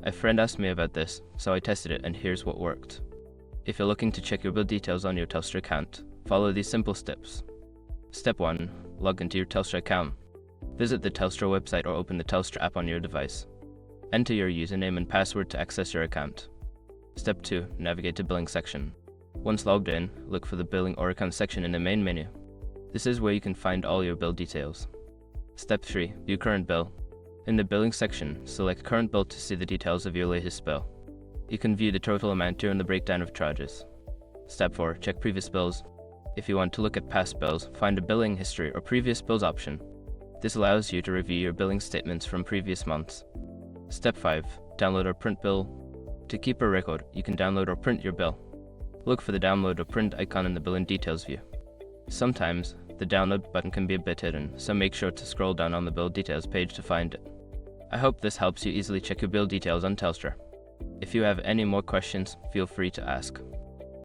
A friend asked me about this, so I tested it and here's what worked. If you're looking to check your bill details on your Telstra account, follow these simple steps. Step 1. Log into your Telstra account. Visit the Telstra website or open the Telstra app on your device. Enter your username and password to access your account. Step 2. Navigate to Billing section. Once logged in, look for the Billing or Account section in the main menu. This is where you can find all your bill details. Step 3. View current bill. In the Billing section, select Current Bill to see the details of your latest bill. You can view the total amount during the breakdown of charges. Step 4. Check previous bills. If you want to look at past bills, find a Billing History or Previous Bills option. This allows you to review your billing statements from previous months. Step 5. Download or print bill. To keep a record, you can download or print your bill. Look for the download or print icon in the billing details view. Sometimes, the download button can be a bit hidden, so make sure to scroll down on the bill details page to find it. I hope this helps you easily check your bill details on Telstra. If you have any more questions, feel free to ask.